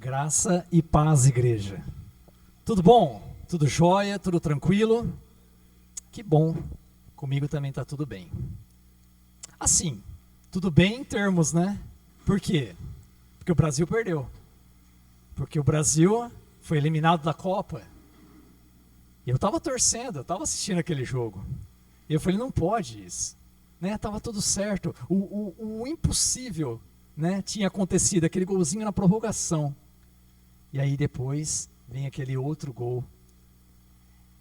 Graça e paz, igreja. Tudo bom? Tudo jóia? Tudo tranquilo? Que bom. Comigo também está tudo bem. Assim, tudo bem em termos, né? Por quê? Porque o Brasil perdeu. Porque o Brasil foi eliminado da Copa. E eu estava torcendo, eu estava assistindo aquele jogo. E eu falei, não pode isso. Né? Tava tudo certo. O impossível, né, tinha acontecido, aquele golzinho na prorrogação. E aí depois vem aquele outro gol.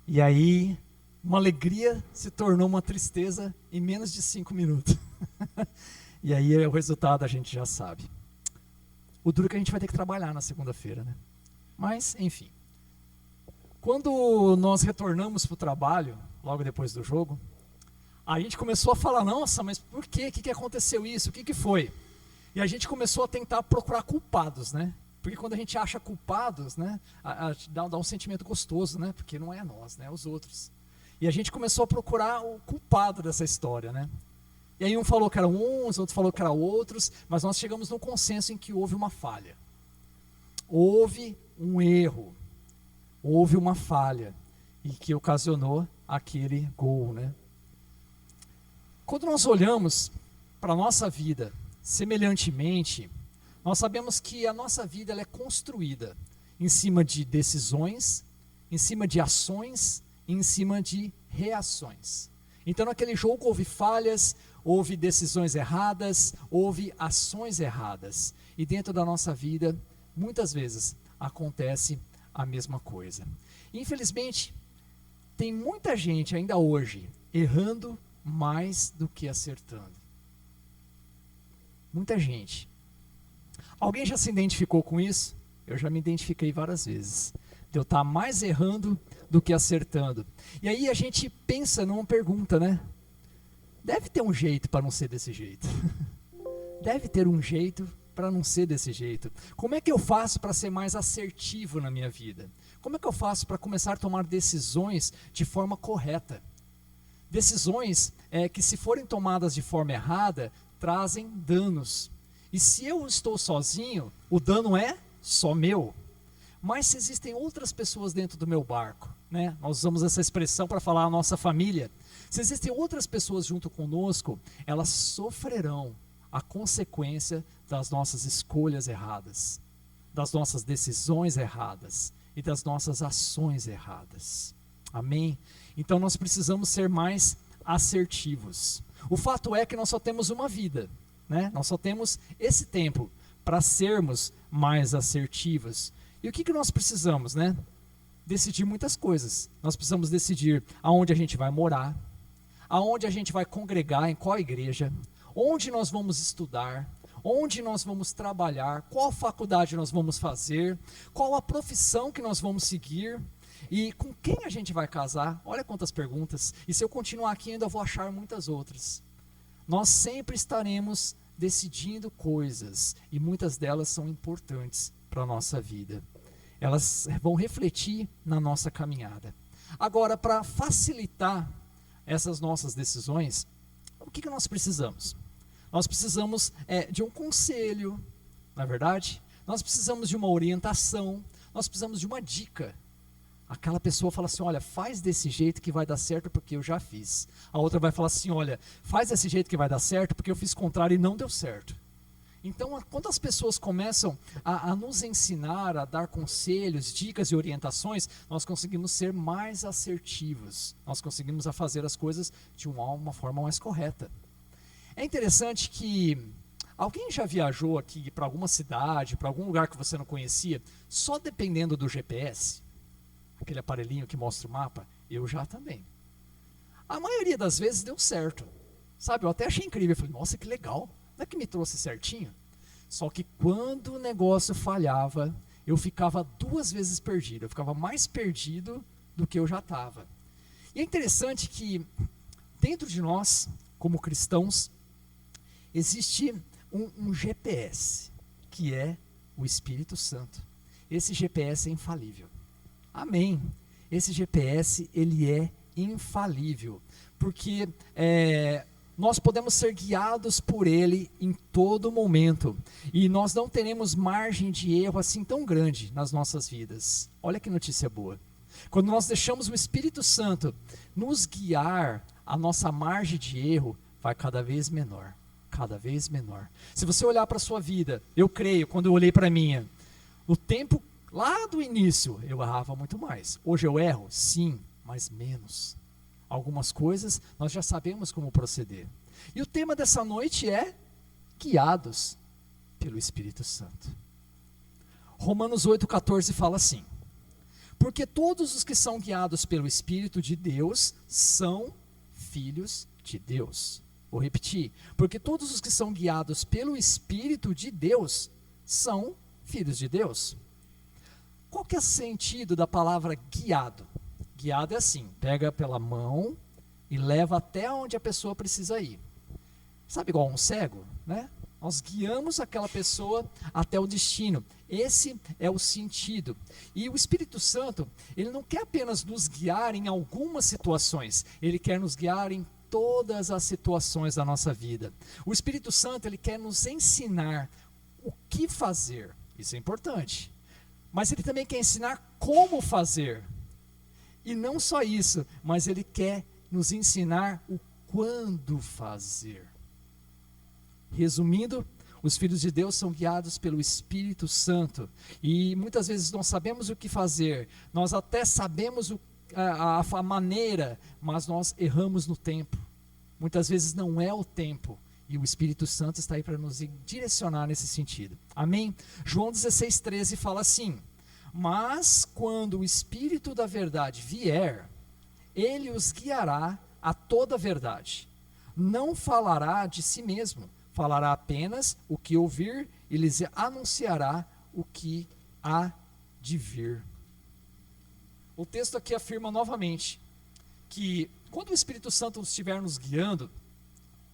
E aí uma alegria se tornou uma tristeza em menos de 5 minutos. E aí o resultado a gente já sabe. O duro é que a gente vai ter que trabalhar na segunda-feira, né? Mas, enfim. Quando nós retornamos para o trabalho, logo depois do jogo, a gente começou a falar, nossa, mas por quê? O que aconteceu isso? O que foi? E a gente começou a tentar procurar culpados, né? Porque quando a gente acha culpados, né, dá um sentimento gostoso, né? Porque não é nós, né? É os outros. E a gente começou a procurar o culpado dessa história, né? E aí um falou que eram uns, outro falou que eram outros, mas nós chegamos num consenso em que houve uma falha. Houve um erro. Houve uma falha. E que ocasionou aquele gol, né? Quando nós olhamos para a nossa vida, semelhantemente, nós sabemos que a nossa vida ela é construída em cima de decisões, em cima de ações e em cima de reações. Então naquele jogo houve falhas, houve decisões erradas, houve ações erradas. E dentro da nossa vida, muitas vezes, acontece a mesma coisa. Infelizmente, tem muita gente ainda hoje errando mais do que acertando. Muita gente. Alguém já se identificou com isso? Eu já me identifiquei várias vezes. De eu estar mais errando do que acertando. E aí a gente pensa numa pergunta, né? Deve ter um jeito para não ser desse jeito. Deve ter um jeito para não ser desse jeito. Como é que eu faço para ser mais assertivo na minha vida? Como é que eu faço para começar a tomar decisões de forma correta? Decisões que, se forem tomadas de forma errada, trazem danos. E se eu estou sozinho, o dano é só meu. Mas se existem outras pessoas dentro do meu barco, né? Nós usamos essa expressão para falar a nossa família. Se existem outras pessoas junto conosco, elas sofrerão a consequência das nossas escolhas erradas, das nossas decisões erradas e das nossas ações erradas. Amém? Então nós precisamos ser mais assertivos. O fato é que nós só temos uma vida, né? Nós só temos esse tempo para sermos mais assertivos. E o que nós precisamos, né? Decidir muitas coisas. Nós precisamos decidir aonde a gente vai morar, aonde a gente vai congregar, em qual igreja, onde nós vamos estudar, onde nós vamos trabalhar, qual faculdade nós vamos fazer, qual a profissão que nós vamos seguir e com quem a gente vai casar. Olha quantas perguntas. E se eu continuar aqui ainda vou achar muitas outras. Nós sempre estaremos decidindo coisas e muitas delas são importantes para a nossa vida. Elas vão refletir na nossa caminhada. Agora, para facilitar essas nossas decisões, o que nós precisamos? Nós precisamos de um conselho, não é verdade? Nós precisamos de uma orientação, nós precisamos de uma dica. Aquela pessoa fala assim, olha, faz desse jeito que vai dar certo porque eu já fiz. A outra vai falar assim, olha, faz desse jeito que vai dar certo porque eu fiz contrário e não deu certo. Então, quando as pessoas começam a nos ensinar, a dar conselhos, dicas e orientações, nós conseguimos ser mais assertivos. Nós conseguimos fazer as coisas de uma forma mais correta. É interessante que alguém já viajou aqui para alguma cidade, para algum lugar que você não conhecia, só dependendo do GPS? Aquele aparelhinho que mostra o mapa? Eu já também. A maioria das vezes deu certo. Sabe, eu até achei incrível. Eu falei, nossa, que legal. Não é que me trouxe certinho? Só que quando o negócio falhava, eu ficava 2 vezes perdido. Eu ficava mais perdido do que eu já estava. E é interessante que dentro de nós, como cristãos, existe um GPS, que é o Espírito Santo. Esse GPS é infalível. Amém. Esse GPS, ele é infalível. Porque nós podemos ser guiados por Ele em todo momento. E nós não teremos margem de erro assim tão grande nas nossas vidas. Olha que notícia boa. Quando nós deixamos o Espírito Santo nos guiar, a nossa margem de erro vai cada vez menor. Cada vez menor. Se você olhar para a sua vida, eu creio, quando eu olhei para a minha, o tempo lá do início, eu errava muito mais. Hoje eu erro? Sim, mas menos. Algumas coisas nós já sabemos como proceder. E o tema dessa noite é guiados pelo Espírito Santo. Romanos 8,14 fala assim: porque todos os que são guiados pelo Espírito de Deus são filhos de Deus. Vou repetir. Porque todos os que são guiados pelo Espírito de Deus são filhos de Deus. Qual que é o sentido da palavra guiado? Guiado é assim, pega pela mão e leva até onde a pessoa precisa ir. Sabe igual um cego, né? Nós guiamos aquela pessoa até o destino. Esse é o sentido. E o Espírito Santo, ele não quer apenas nos guiar em algumas situações, ele quer nos guiar em todas as situações da nossa vida. O Espírito Santo, ele quer nos ensinar o que fazer. Isso é importante. Mas ele também quer ensinar como fazer. E não só isso, mas ele quer nos ensinar o quando fazer. Resumindo, os filhos de Deus são guiados pelo Espírito Santo. E muitas vezes não sabemos o que fazer. Nós até sabemos a maneira, mas nós erramos no tempo. Muitas vezes não é o tempo. E o Espírito Santo está aí para nos direcionar nesse sentido. Amém? João 16,13 fala assim: mas quando o Espírito da verdade vier, ele os guiará a toda a verdade. Não falará de si mesmo, falará apenas o que ouvir e lhes anunciará o que há de vir. O texto aqui afirma novamente que quando o Espírito Santo estiver nos guiando,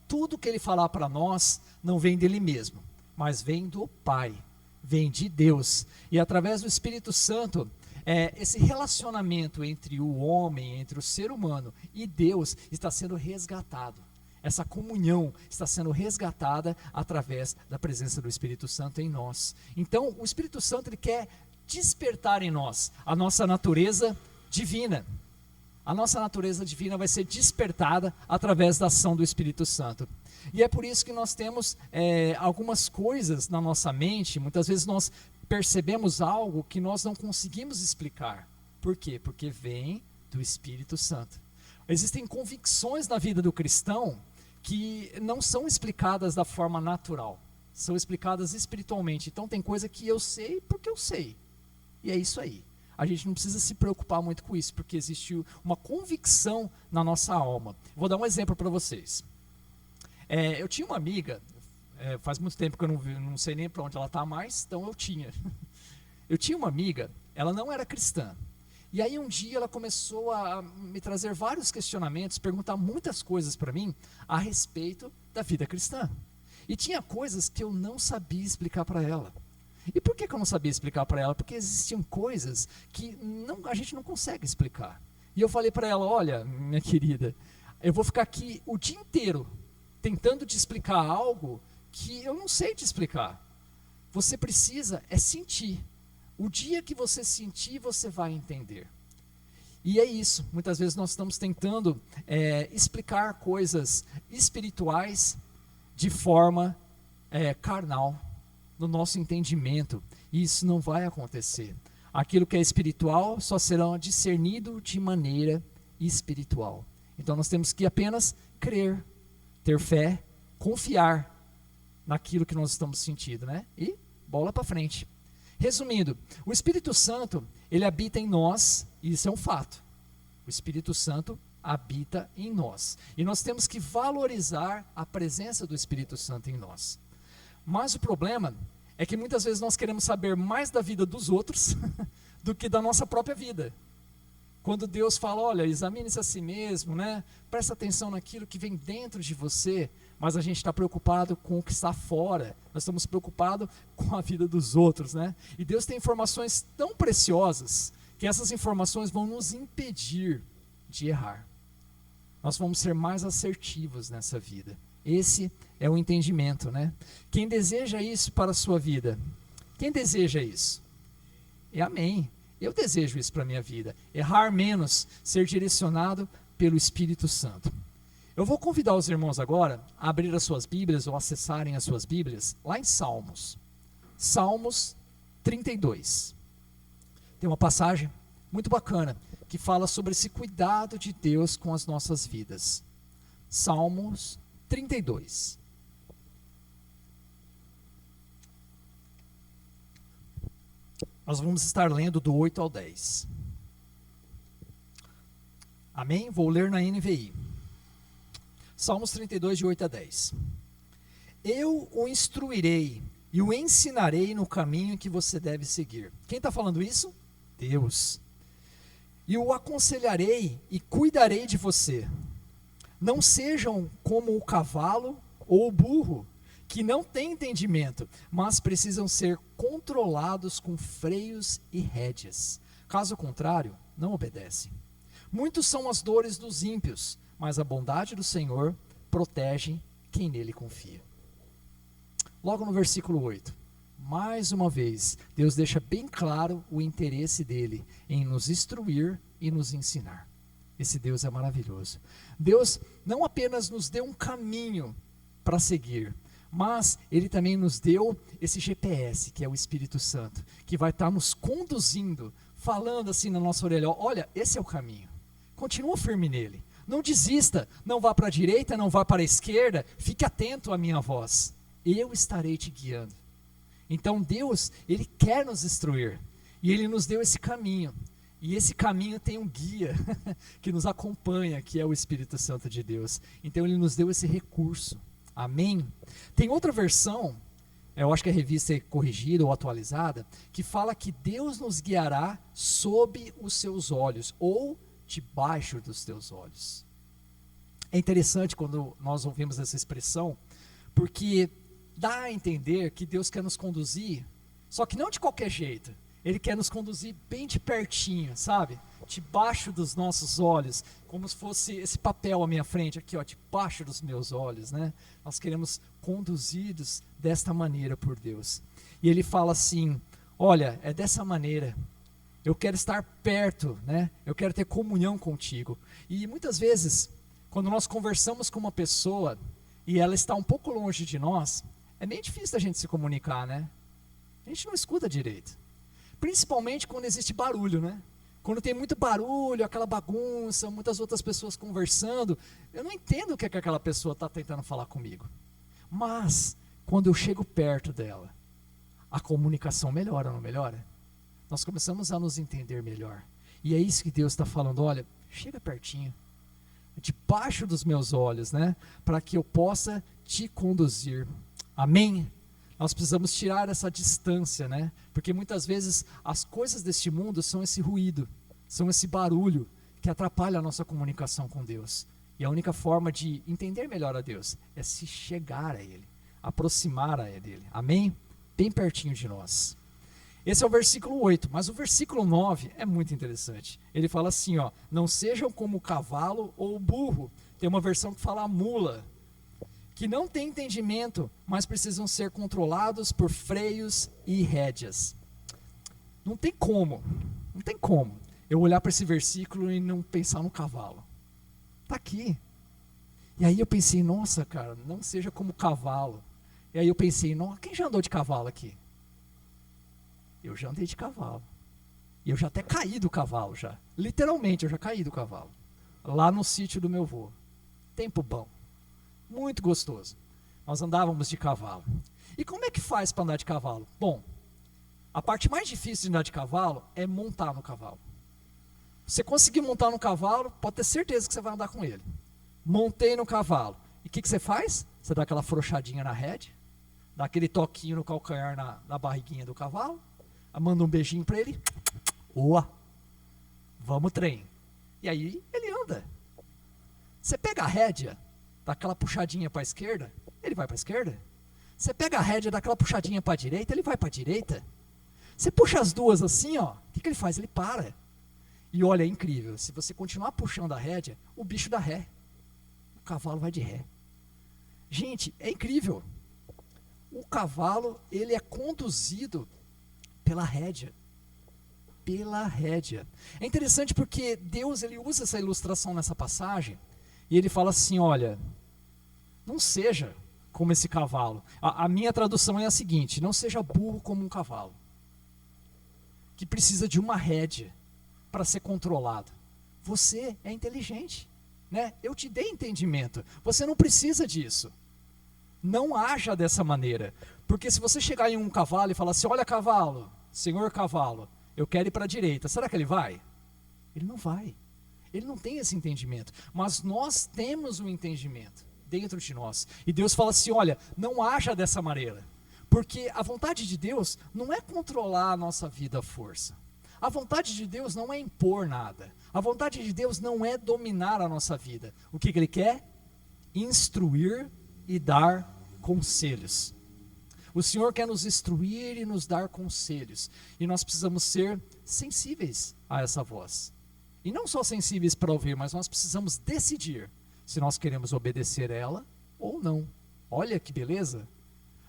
tudo que ele falar para nós não vem dele mesmo, mas vem do Pai. Vem de Deus, e através do Espírito Santo, esse relacionamento entre o homem, entre o ser humano e Deus está sendo resgatado. Essa comunhão está sendo resgatada através da presença do Espírito Santo em nós. Então, o Espírito Santo, ele quer despertar em nós a nossa natureza divina. A nossa natureza divina vai ser despertada através da ação do Espírito Santo. E é por isso que nós temos algumas coisas na nossa mente, muitas vezes nós percebemos algo que nós não conseguimos explicar. Por quê? Porque vem do Espírito Santo. Existem convicções na vida do cristão que não são explicadas da forma natural, são explicadas espiritualmente. Então tem coisa que eu sei porque eu sei, e é isso aí. A gente não precisa se preocupar muito com isso, porque existe uma convicção na nossa alma. Vou dar um exemplo para vocês. Eu tinha uma amiga, faz muito tempo que eu não sei nem para onde ela está mais, então eu tinha. Eu tinha uma amiga, ela não era cristã. E aí um dia ela começou a me trazer vários questionamentos, perguntar muitas coisas para mim a respeito da vida cristã. E tinha coisas que eu não sabia explicar para ela. E por que eu não sabia explicar para ela? Porque existiam coisas que a gente não consegue explicar. E eu falei para ela: olha, minha querida, eu vou ficar aqui o dia inteiro tentando te explicar algo que eu não sei te explicar. Você precisa sentir. O dia que você sentir, você vai entender. E é isso. Muitas vezes nós estamos tentando explicar coisas espirituais de forma carnal, no nosso entendimento. E isso não vai acontecer. Aquilo que é espiritual só será discernido de maneira espiritual. Então nós temos que apenas crer, ter fé, confiar naquilo que nós estamos sentindo, né? E bola para frente. Resumindo, o Espírito Santo, ele habita em nós, e isso é um fato. O Espírito Santo habita em nós. E nós temos que valorizar a presença do Espírito Santo em nós. Mas o problema é que muitas vezes nós queremos saber mais da vida dos outros do que da nossa própria vida. Quando Deus fala: olha, examine-se a si mesmo, né? Presta atenção naquilo que vem dentro de você, mas a gente está preocupado com o que está fora, nós estamos preocupados com a vida dos outros, né? E Deus tem informações tão preciosas, que essas informações vão nos impedir de errar. nós vamos ser mais assertivos nessa vida. Esse é o entendimento, né? Quem deseja isso para a sua vida? Quem deseja isso? É amém. Eu desejo isso para a minha vida. Errar menos, ser direcionado pelo Espírito Santo. Eu vou convidar os irmãos agora a abrir as suas Bíblias ou acessarem as suas Bíblias lá em Salmos. Salmos 32. Tem uma passagem muito bacana que fala sobre esse cuidado de Deus com as nossas vidas. Salmos 32. Nós vamos estar lendo do 8 ao 10. Amém? Vou ler na NVI. Salmos 32, de 8 a 10. Eu o instruirei e o ensinarei no caminho que você deve seguir. Quem está falando isso? Deus. E o aconselharei e cuidarei de você. Não sejam como o cavalo ou o burro, que não têm entendimento, mas precisam ser controlados com freios e rédeas. Caso contrário, não obedecem. Muitos são as dores dos ímpios, mas a bondade do Senhor protege quem nele confia. Logo no versículo 8, mais uma vez, Deus deixa bem claro o interesse dele em nos instruir e nos ensinar. Esse Deus é maravilhoso. Deus não apenas nos deu um caminho para seguir, mas Ele também nos deu esse GPS, que é o Espírito Santo, que vai estar nos conduzindo, falando assim na nossa orelha, olha, esse é o caminho, continua firme nele, não desista, não vá para a direita, não vá para a esquerda, fique atento à minha voz, eu estarei te guiando. Então Deus, Ele quer nos instruir, e Ele nos deu esse caminho, e esse caminho tem um guia que nos acompanha, que é o Espírito Santo de Deus. Então Ele nos deu esse recurso. Amém? Tem outra versão, eu acho que a revista é corrigida ou atualizada, que fala que Deus nos guiará sob os seus olhos, ou debaixo dos teus olhos. É interessante quando nós ouvimos essa expressão, porque dá a entender que Deus quer nos conduzir, só que não de qualquer jeito. Ele quer nos conduzir bem de pertinho, sabe? Debaixo dos nossos olhos, como se fosse esse papel à minha frente, aqui ó, debaixo dos meus olhos, né? Nós queremos conduzidos desta maneira por Deus. E Ele fala assim, olha, é dessa maneira, eu quero estar perto, né? Eu quero ter comunhão contigo. E muitas vezes, quando nós conversamos com uma pessoa, e ela está um pouco longe de nós, é meio difícil a gente se comunicar, né? A gente não escuta direito. Principalmente quando existe barulho, né? Quando tem muito barulho, aquela bagunça, muitas outras pessoas conversando, eu não entendo o que é que aquela pessoa está tentando falar comigo. Mas, quando eu chego perto dela, a comunicação melhora, não melhora? Nós começamos a nos entender melhor. E é isso que Deus está falando, olha, chega pertinho, debaixo dos meus olhos, né? Para que eu possa te conduzir. Amém? Nós precisamos tirar essa distância, né? Porque muitas vezes as coisas deste mundo são esse ruído, são esse barulho que atrapalha a nossa comunicação com Deus. E a única forma de entender melhor a Deus é se chegar a Ele, aproximar a Ele. Amém? Bem pertinho de nós. Esse é o versículo 8, mas o versículo 9 é muito interessante. Ele fala assim, ó, não sejam como o cavalo ou o burro. Tem uma versão que fala a mula, que não tem entendimento, mas precisam ser controlados por freios e rédeas. Não tem como eu olhar para esse versículo e não pensar no cavalo. Está aqui. E aí eu pensei, nossa cara, não seja como cavalo. E aí eu pensei, quem já andou de cavalo aqui? Eu já andei de cavalo. E eu já até caí do cavalo já. Literalmente, eu já caí do cavalo. Lá no sítio do meu avô. Tempo bom. Muito gostoso. Nós andávamos de cavalo. E como é que faz para andar de cavalo? Bom, a parte mais difícil de andar de cavalo é montar no cavalo. Você conseguir montar no cavalo, pode ter certeza que você vai andar com ele. Montei no cavalo. E o que você faz? Você dá aquela afrouxadinha na rédea, dá aquele toquinho no calcanhar na barriguinha do cavalo, manda um beijinho para ele. Oa! Vamos trem. E aí ele anda. Você pega a rédea, dá aquela puxadinha para a esquerda, ele vai para a esquerda. Você pega a rédea, dá aquela puxadinha para a direita, ele vai para a direita. Você puxa as duas assim, ó, o que ele faz? Ele para. E olha, é incrível, se você continuar puxando a rédea, o bicho dá ré. cavalo vai de ré. Gente, é incrível. O cavalo, ele é conduzido pela rédea. Pela rédea. É interessante porque Deus, ele usa essa ilustração nessa passagem, e ele fala assim, olha, não seja como esse cavalo. A minha tradução é a seguinte, não seja burro como um cavalo, que precisa de uma rédea para ser controlado. Você é inteligente, né? Eu te dei entendimento, você não precisa disso. Não haja dessa maneira, porque se você chegar em um cavalo e falar assim, olha cavalo, senhor cavalo, eu quero ir para a direita, será que ele vai? Ele não vai, ele não tem esse entendimento, mas nós temos um entendimento dentro de nós, e Deus fala assim, olha, não haja dessa maneira, porque a vontade de Deus não é controlar a nossa vida à força, a vontade de Deus não é impor nada, a vontade de Deus não é dominar a nossa vida, o que Ele quer? Instruir e dar conselhos. O Senhor quer nos instruir e nos dar conselhos, e nós precisamos ser sensíveis a essa voz, e não só sensíveis para ouvir, mas nós precisamos decidir se nós queremos obedecer ela ou não. Olha que beleza,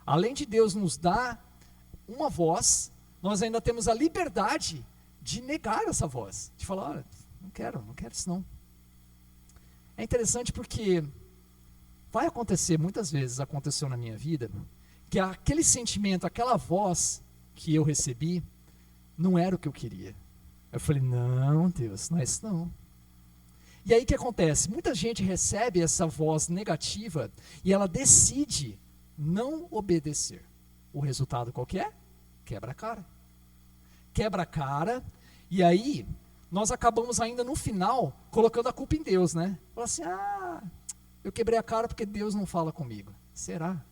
além de Deus nos dar uma voz, nós ainda temos a liberdade de negar essa voz, de falar, olha, não quero isso não. É interessante porque vai acontecer, muitas vezes aconteceu na minha vida, que aquele sentimento, aquela voz que eu recebi, não era o que eu queria. Eu falei, não Deus, não é isso não. E aí o que acontece? Muita gente recebe essa voz negativa e ela decide não obedecer. O resultado qual que é? Quebra a cara. Quebra a cara, e aí nós acabamos ainda no final colocando a culpa em Deus, né? Fala assim, eu quebrei a cara porque Deus não fala comigo. Será?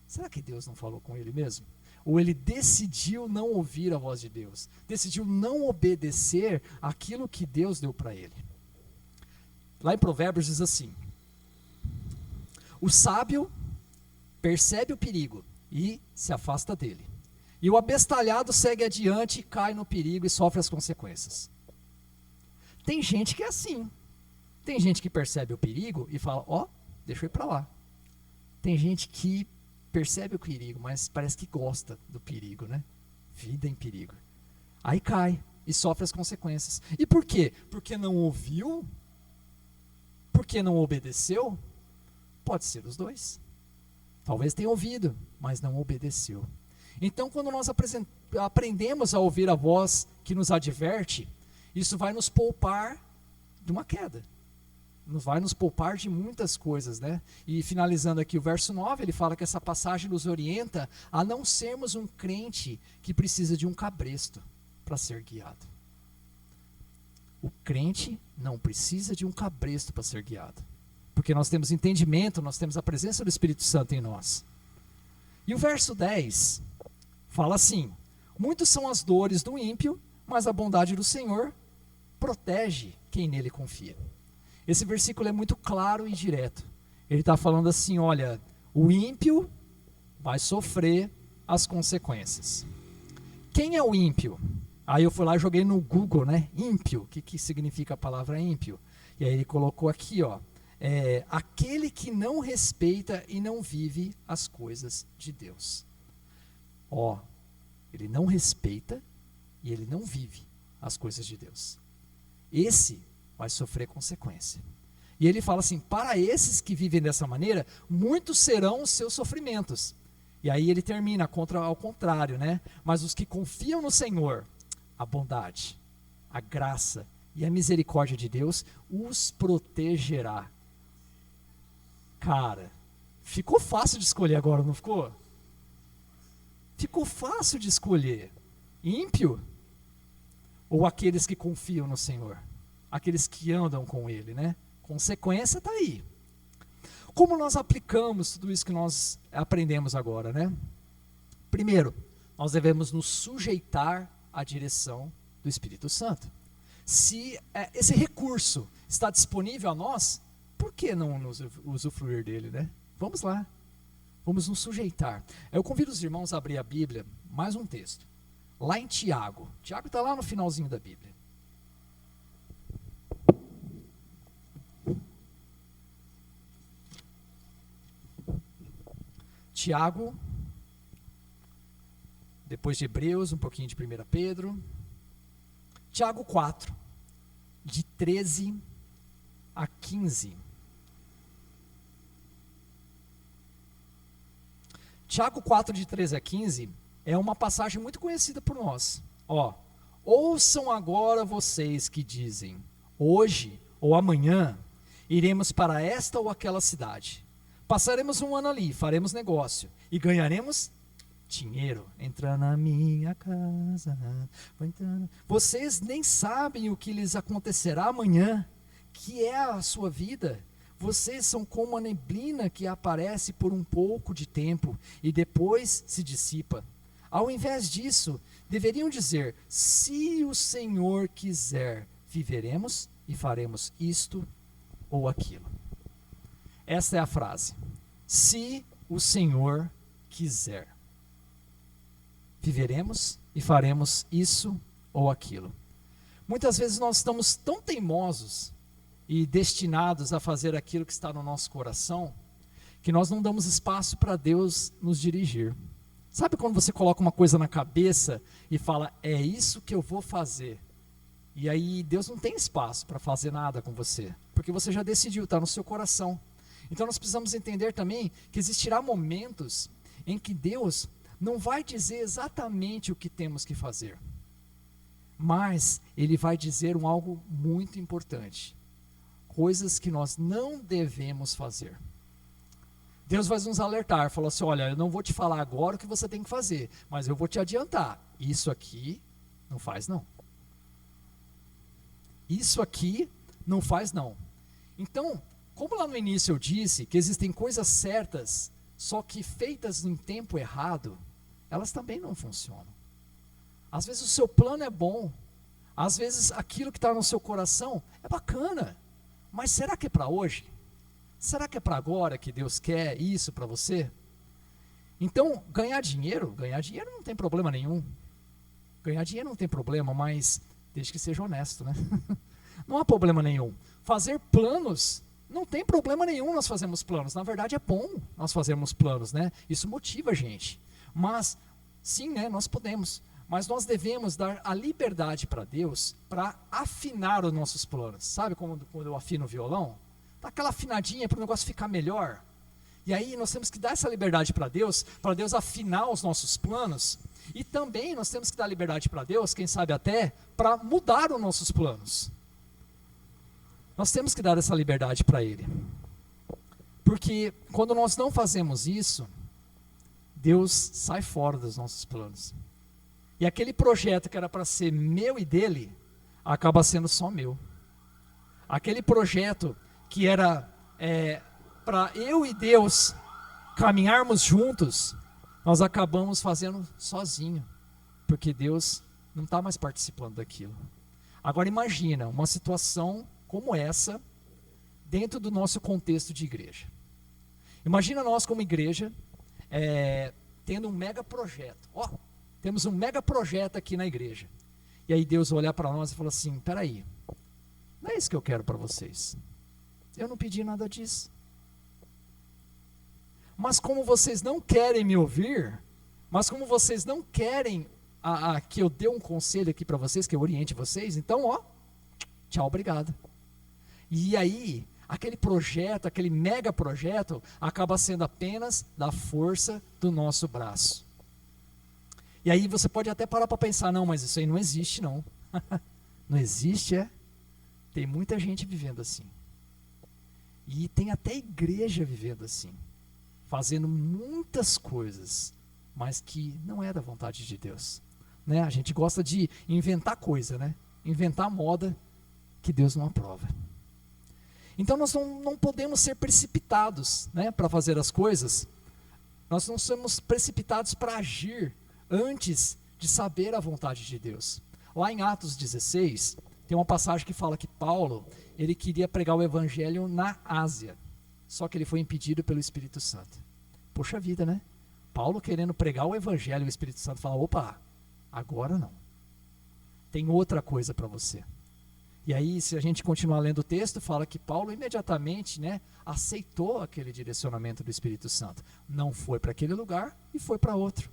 Será que Deus não falou com ele mesmo? Ou ele decidiu não ouvir a voz de Deus? Decidiu não obedecer aquilo que Deus deu para ele? Lá em Provérbios diz assim, o sábio percebe o perigo e se afasta dele. E o abestalhado segue adiante, cai no perigo e sofre as consequências. Tem gente que é assim. Tem gente que percebe o perigo e fala, deixa eu ir para lá. Tem gente que percebe o perigo, mas parece que gosta do perigo, né? Vida em perigo. Aí cai e sofre as consequências. E por quê? Porque não ouviu? Porque não obedeceu? Pode ser os dois. Talvez tenha ouvido, mas não obedeceu. Então, quando nós aprendemos a ouvir a voz que nos adverte, isso vai nos poupar de uma queda. Vai nos poupar de muitas coisas, né? E finalizando aqui o verso 9, ele fala que essa passagem nos orienta a não sermos um crente que precisa de um cabresto para ser guiado. O crente não precisa de um cabresto para ser guiado, porque nós temos entendimento, nós temos a presença do Espírito Santo em nós. E o verso 10 fala assim, muitos são as dores do ímpio, mas a bondade do Senhor protege quem nele confia. Esse versículo é muito claro e direto. Ele está falando assim, olha, o ímpio vai sofrer as consequências. Quem é o ímpio? Aí eu fui lá e joguei no Google, né? Ímpio, o que significa a palavra ímpio? E aí ele colocou aqui, aquele que não respeita e não vive as coisas de Deus. Ele não respeita e ele não vive as coisas de Deus. Esse vai sofrer consequência. E ele fala assim, para esses que vivem dessa maneira, muitos serão os seus sofrimentos. E aí ele termina ao contrário, né? Mas os que confiam no Senhor, a bondade, a graça e a misericórdia de Deus os protegerá. Cara, ficou fácil de escolher agora, não ficou? Ficou fácil de escolher. Ímpio ou aqueles que confiam no Senhor? Aqueles que andam com Ele, né? Consequência está aí. Como nós aplicamos tudo isso que nós aprendemos agora, né? Primeiro, nós devemos nos sujeitar à direção do Espírito Santo. Se esse recurso está disponível a nós, por que não nos usufruir dele, né? Vamos lá, vamos nos sujeitar. Eu convido os irmãos a abrir a Bíblia, mais um texto, lá em Tiago. Tiago está lá no finalzinho da Bíblia. Tiago, depois de Hebreus, um pouquinho de 1 Pedro. Tiago 4, de 13 a 15. Tiago 4, de 13 a 15, é uma passagem muito conhecida por nós. Ouçam agora vocês que dizem, hoje ou amanhã, iremos para esta ou aquela cidade. Passaremos um ano ali, faremos negócio e ganharemos dinheiro. Entra na minha casa. Vocês nem sabem o que lhes acontecerá amanhã, que é a sua vida. Vocês são como a neblina que aparece por um pouco de tempo e depois se dissipa. Ao invés disso, deveriam dizer, se o Senhor quiser, viveremos e faremos isto ou aquilo. Essa é a frase. Se o Senhor quiser, viveremos e faremos isso ou aquilo. Muitas vezes nós estamos tão teimosos e destinados a fazer aquilo que está no nosso coração, que nós não damos espaço para Deus nos dirigir. Sabe quando você coloca uma coisa na cabeça e fala, é isso que eu vou fazer? E aí Deus não tem espaço para fazer nada com você, porque você já decidiu, está no seu coração. Então nós precisamos entender também que existirá momentos em que Deus não vai dizer exatamente o que temos que fazer, mas Ele vai dizer algo muito importante. Coisas que nós não devemos fazer. Deus vai nos alertar, falou assim, olha, eu não vou te falar agora o que você tem que fazer, mas eu vou te adiantar, isso aqui não faz não. Isso aqui não faz não. Então, como lá no início eu disse que existem coisas certas, só que feitas em tempo errado, elas também não funcionam. Às vezes o seu plano é bom, às vezes aquilo que está no seu coração é bacana, mas será que é para hoje? Será que é para agora que Deus quer isso para você? Então, ganhar dinheiro não tem problema nenhum. Ganhar dinheiro não tem problema, mas desde que seja honesto, né? Não há problema nenhum. Fazer planos, não tem problema nenhum nós fazemos planos. Na verdade é bom nós fazermos planos, né? Isso motiva a gente. Mas, sim, né, nós podemos. Mas nós devemos dar a liberdade para Deus para afinar os nossos planos. Sabe quando eu afino o violão? Dá aquela afinadinha para o negócio ficar melhor. E aí nós temos que dar essa liberdade para Deus afinar os nossos planos. E também nós temos que dar liberdade para Deus, quem sabe até, para mudar os nossos planos. Nós temos que dar essa liberdade para Ele. Porque quando nós não fazemos isso, Deus sai fora dos nossos planos. E aquele projeto que era para ser meu e dele, acaba sendo só meu. Aquele projeto que era para eu e Deus caminharmos juntos, nós acabamos fazendo sozinho, porque Deus não está mais participando daquilo. Agora imagina uma situação como essa, dentro do nosso contexto de igreja. Imagina nós como igreja, tendo um mega projeto. Temos um mega projeto aqui na igreja. E aí Deus olhar para nós e falar assim, peraí, não é isso que eu quero para vocês. Eu não pedi nada disso. Mas como vocês não querem me ouvir, mas como vocês não querem que eu dê um conselho aqui para vocês, que eu oriente vocês, então, tchau, obrigado. E aí, aquele projeto, aquele mega projeto, acaba sendo apenas da força do nosso braço. E aí você pode até parar para pensar, não, mas isso aí não existe não. Não existe, Tem muita gente vivendo assim. E tem até igreja vivendo assim. Fazendo muitas coisas, mas que não é da vontade de Deus. Né? A gente gosta de inventar coisa, né? Inventar moda que Deus não aprova. Então nós não podemos ser precipitados, né, para fazer as coisas. Nós não somos precipitados para agir antes de saber a vontade de Deus. Lá em Atos 16, tem uma passagem que fala que Paulo, ele queria pregar o evangelho na Ásia, só que ele foi impedido pelo Espírito Santo. Poxa vida, né? Paulo querendo pregar o evangelho, o Espírito Santo fala, opa, agora não. Tem outra coisa para você. E aí, se a gente continuar lendo o texto, fala que Paulo imediatamente, né, aceitou aquele direcionamento do Espírito Santo. Não foi para aquele lugar e foi para outro.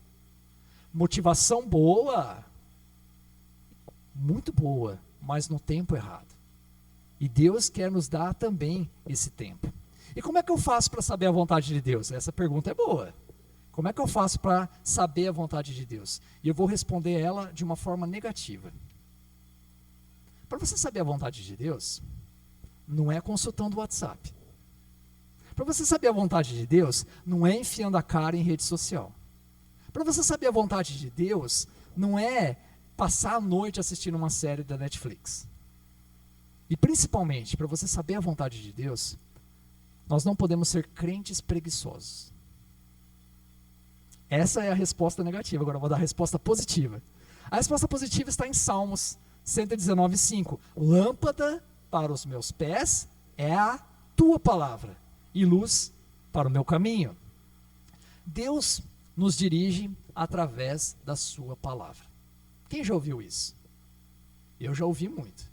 Motivação boa, muito boa, mas no tempo errado. E Deus quer nos dar também esse tempo. E como é que eu faço para saber a vontade de Deus? Essa pergunta é boa. Como é que eu faço para saber a vontade de Deus? E eu vou responder ela de uma forma negativa. Para você saber a vontade de Deus, não é consultando o WhatsApp. Para você saber a vontade de Deus, não é enfiando a cara em rede social. Para você saber a vontade de Deus, não é passar a noite assistindo uma série da Netflix. E principalmente, para você saber a vontade de Deus, nós não podemos ser crentes preguiçosos. Essa é a resposta negativa. Agora eu vou dar a resposta positiva. A resposta positiva está em Salmos 119:5. Lâmpada para os meus pés é a tua palavra e luz para o meu caminho. Deus nos dirige através da sua palavra. Quem já ouviu isso? Eu já ouvi muito.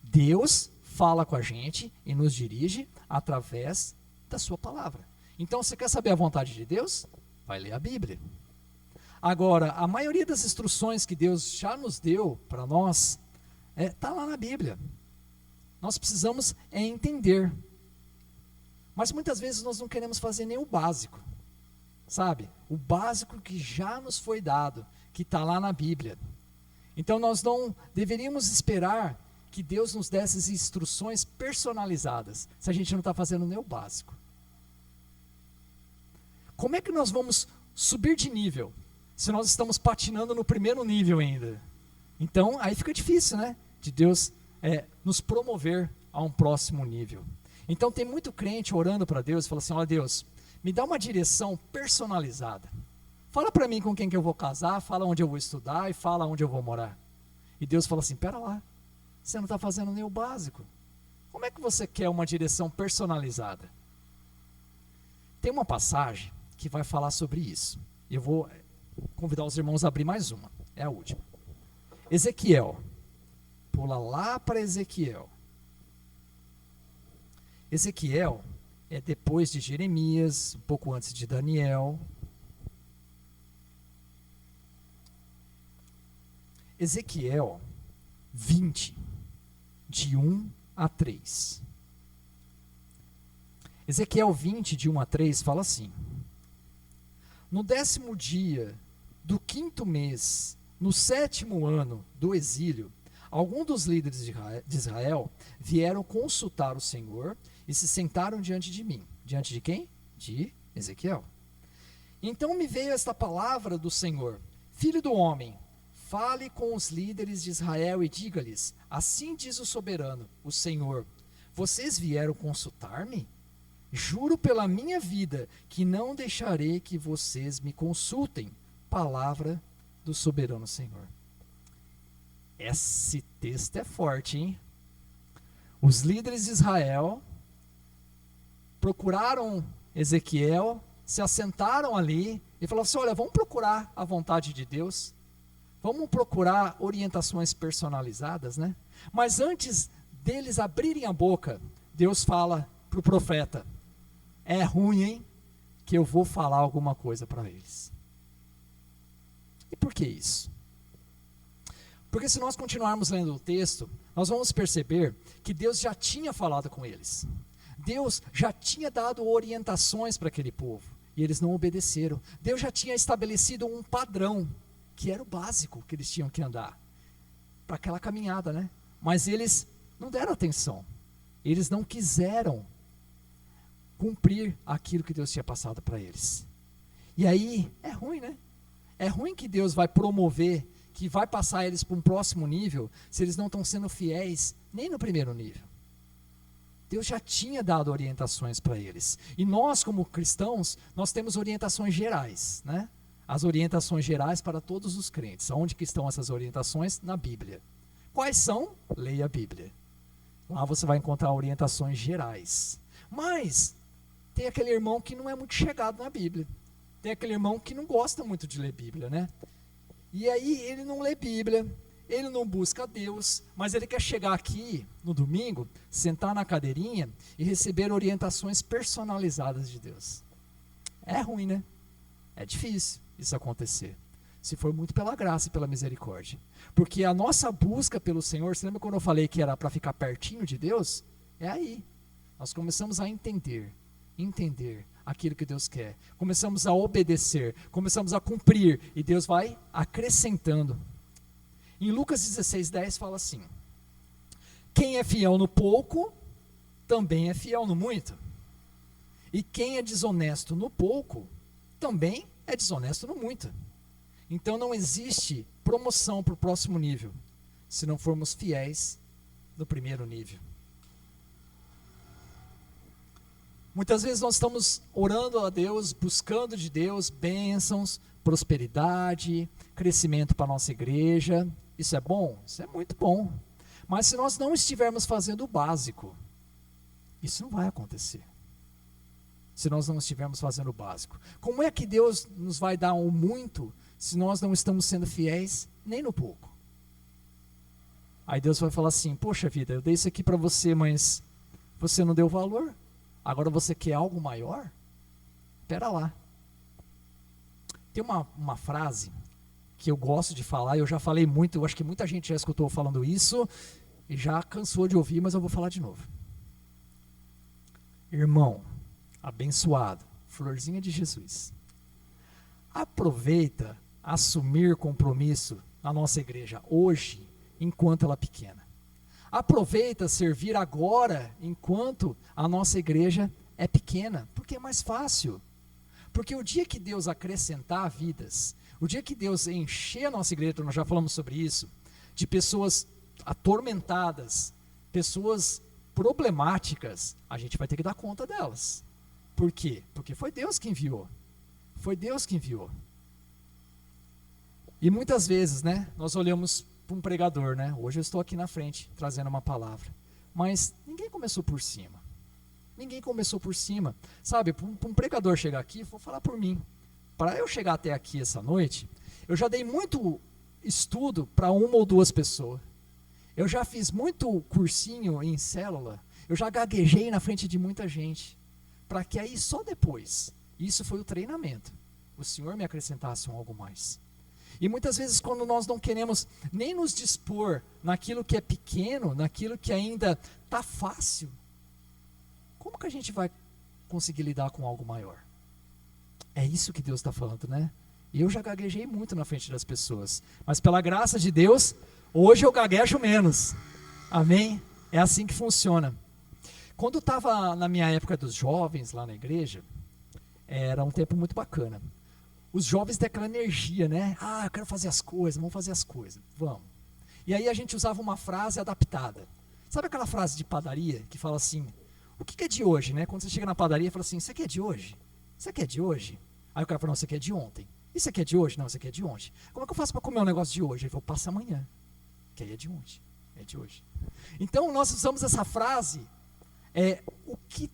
Deus fala com a gente e nos dirige através da sua palavra. Então, você quer saber a vontade de Deus? Vai ler a Bíblia. Agora, a maioria das instruções que Deus já nos deu para nós, está lá na Bíblia. Nós precisamos entender. Mas muitas vezes nós não queremos fazer nem o básico. Sabe? O básico que já nos foi dado, que está lá na Bíblia. Então nós não deveríamos esperar que Deus nos desse instruções personalizadas, se a gente não está fazendo nem o básico. Como é que nós vamos subir de nível, se nós estamos patinando no primeiro nível ainda? Então, aí fica difícil, né? De Deus nos promover a um próximo nível. Então, tem muito crente orando para Deus e fala assim: olha, Deus, me dá uma direção personalizada. Fala para mim com quem que eu vou casar, fala onde eu vou estudar e fala onde eu vou morar. E Deus fala assim: pera lá, você não está fazendo nem o básico. Como é que você quer uma direção personalizada? Tem uma passagem que vai falar sobre isso. Eu vou convidar os irmãos a abrir mais uma. É a última. Ezequiel. Pula lá para Ezequiel. Ezequiel é depois de Jeremias, um pouco antes de Daniel. Ezequiel 20, de 1 a 3. Ezequiel 20, de 1 a 3, fala assim: no 10º dia do 5º mês, no 7º ano do exílio, alguns dos líderes de Israel vieram consultar o Senhor e se sentaram diante de mim. Diante de quem? De Ezequiel. Então me veio esta palavra do Senhor: filho do homem, fale com os líderes de Israel e diga-lhes: assim diz o soberano, o Senhor, vocês vieram consultar-me? Juro pela minha vida que não deixarei que vocês me consultem. Palavra do soberano Senhor. Esse texto é forte, hein? Os líderes de Israel procuraram Ezequiel, se assentaram ali e falaram assim: olha, vamos procurar a vontade de Deus. Vamos procurar orientações personalizadas, né? Mas antes deles abrirem a boca, Deus fala para o profeta: é ruim, hein? Que eu vou falar alguma coisa para eles. E por que isso? Porque se nós continuarmos lendo o texto, nós vamos perceber que Deus já tinha falado com eles. Deus já tinha dado orientações para aquele povo, e eles não obedeceram. Deus já tinha estabelecido um padrão, que era o básico que eles tinham que andar, para aquela caminhada, né? Mas eles não deram atenção. Eles não quiseram cumprir aquilo que Deus tinha passado para eles. E aí, é ruim, né? É ruim que Deus vai promover, que vai passar eles para um próximo nível, se eles não estão sendo fiéis nem no primeiro nível. Deus já tinha dado orientações para eles. E nós, como cristãos, nós temos orientações gerais, né? As orientações gerais para todos os crentes. Onde que estão essas orientações? Na Bíblia. Quais são? Leia a Bíblia. Lá você vai encontrar orientações gerais. Mas tem aquele irmão que não é muito chegado na Bíblia. Tem aquele irmão que não gosta muito de ler Bíblia, né? E aí ele não lê Bíblia, ele não busca Deus, mas ele quer chegar aqui no domingo, sentar na cadeirinha e receber orientações personalizadas de Deus. É ruim, né? É difícil isso acontecer, se for muito pela graça e pela misericórdia. Porque a nossa busca pelo Senhor, você lembra quando eu falei que era para ficar pertinho de Deus? É aí. Nós começamos a entender aquilo que Deus quer. Começamos a obedecer, começamos a cumprir, e Deus vai acrescentando. Em Lucas 16:10 fala assim: quem é fiel no pouco, também é fiel no muito. E quem é desonesto no pouco, também é desonesto no muito. Então não existe promoção para o próximo nível, se não formos fiéis no primeiro nível. Muitas vezes nós estamos orando a Deus, buscando de Deus bênçãos, prosperidade, crescimento para a nossa igreja. Isso é bom? Isso é muito bom. Mas se nós não estivermos fazendo o básico, isso não vai acontecer. Se nós não estivermos fazendo o básico. Como é que Deus nos vai dar o muito se nós não estamos sendo fiéis nem no pouco? Aí Deus vai falar assim: poxa vida, eu dei isso aqui para você, mas você não deu valor? Agora você quer algo maior? Espera lá. Tem uma frase que eu gosto de falar, eu já falei muito, eu acho que muita gente já escutou falando isso, e já cansou de ouvir, mas eu vou falar de novo. Irmão, abençoado, florzinha de Jesus, aproveita assumir compromisso na nossa igreja hoje, enquanto ela é pequena. Aproveita servir agora, enquanto a nossa igreja é pequena, porque é mais fácil. Porque o dia que Deus acrescentar vidas, o dia que Deus encher a nossa igreja, nós já falamos sobre isso, de pessoas atormentadas, pessoas problemáticas, a gente vai ter que dar conta delas. Por quê? Porque foi Deus que enviou. Foi Deus que enviou. E muitas vezes, né, nós olhamos para um pregador, né? Hoje eu estou aqui na frente, trazendo uma palavra. Mas ninguém começou por cima. Ninguém começou por cima. Sabe, para um pregador chegar aqui, vou falar por mim. Para eu chegar até aqui essa noite, eu já dei muito estudo para uma ou duas pessoas. Eu já fiz muito cursinho em célula. Eu já gaguejei na frente de muita gente. Para que aí só depois, isso foi o treinamento, o Senhor me acrescentasse algo mais. E muitas vezes quando nós não queremos nem nos dispor naquilo que é pequeno, naquilo que ainda está fácil, como que a gente vai conseguir lidar com algo maior? É isso que Deus está falando, né? E eu já gaguejei muito na frente das pessoas, mas pela graça de Deus, hoje eu gaguejo menos. Amém? É assim que funciona. Quando estava na minha época dos jovens lá na igreja, era um tempo muito bacana. Os jovens têm aquela energia, né? Ah, eu quero fazer as coisas, vamos fazer as coisas, vamos. E aí a gente usava uma frase adaptada. Sabe aquela frase de padaria que fala assim: o que é de hoje, né? Quando você chega na padaria e fala assim: isso aqui é de hoje? Isso aqui é de hoje? Aí o cara fala: não, isso aqui é de ontem. Isso aqui é de hoje? Não, isso aqui é de ontem. Como é que eu faço para comer um negócio de hoje? Ele falou: passa amanhã. Que aí é de ontem, é de hoje. Então nós usamos essa frase, o que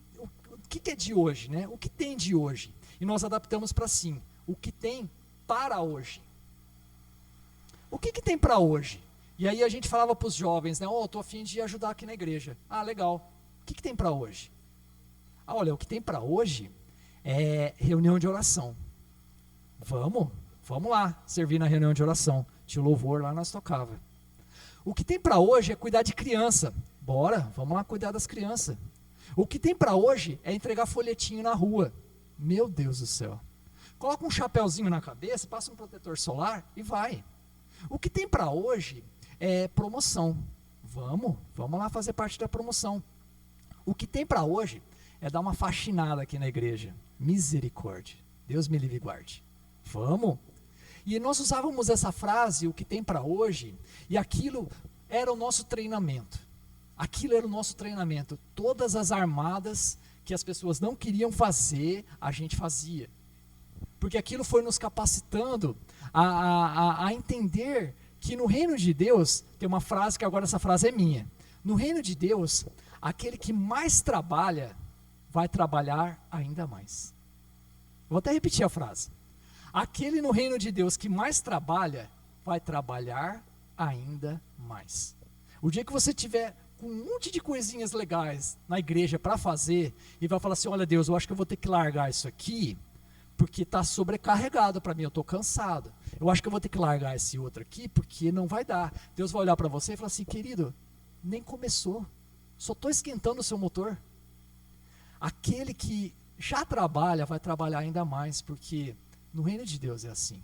é de hoje, né? O que tem de hoje? E nós adaptamos para assim: o que tem para hoje. O que tem para hoje? E aí a gente falava para os jovens, né? Estou a fim de ajudar aqui na igreja. Ah, legal. O que tem para hoje? Ah, olha, o que tem para hoje é reunião de oração. Vamos lá, servir na reunião de oração. Tinha o louvor lá, nós tocava. O que tem para hoje é cuidar de criança. Bora, vamos lá cuidar das crianças. O que tem para hoje é entregar folhetinho na rua. Meu Deus do céu. Coloca um chapéuzinho na cabeça, passa um protetor solar e vai. O que tem para hoje é promoção. Vamos lá fazer parte da promoção. O que tem para hoje é dar uma faxinada aqui na igreja. Misericórdia. Deus me livre e guarde. Vamos. E nós usávamos essa frase, o que tem para hoje, e aquilo era o nosso treinamento. Aquilo era o nosso treinamento. Todas as armadas que as pessoas não queriam fazer, a gente fazia. Porque aquilo foi nos capacitando a entender que no reino de Deus, tem uma frase que agora essa frase é minha. No reino de Deus, aquele que mais trabalha, vai trabalhar ainda mais. Vou até repetir a frase. Aquele no reino de Deus que mais trabalha, vai trabalhar ainda mais. O dia que você tiver com um monte de coisinhas legais na igreja para fazer, e vai falar assim, olha Deus, eu acho que eu vou ter que largar isso aqui, porque está sobrecarregado para mim, eu estou cansado. Eu acho que eu vou ter que largar esse outro aqui, porque não vai dar. Deus vai olhar para você e falar assim, querido, nem começou, só estou esquentando o seu motor. Aquele que já trabalha, vai trabalhar ainda mais, porque no reino de Deus é assim.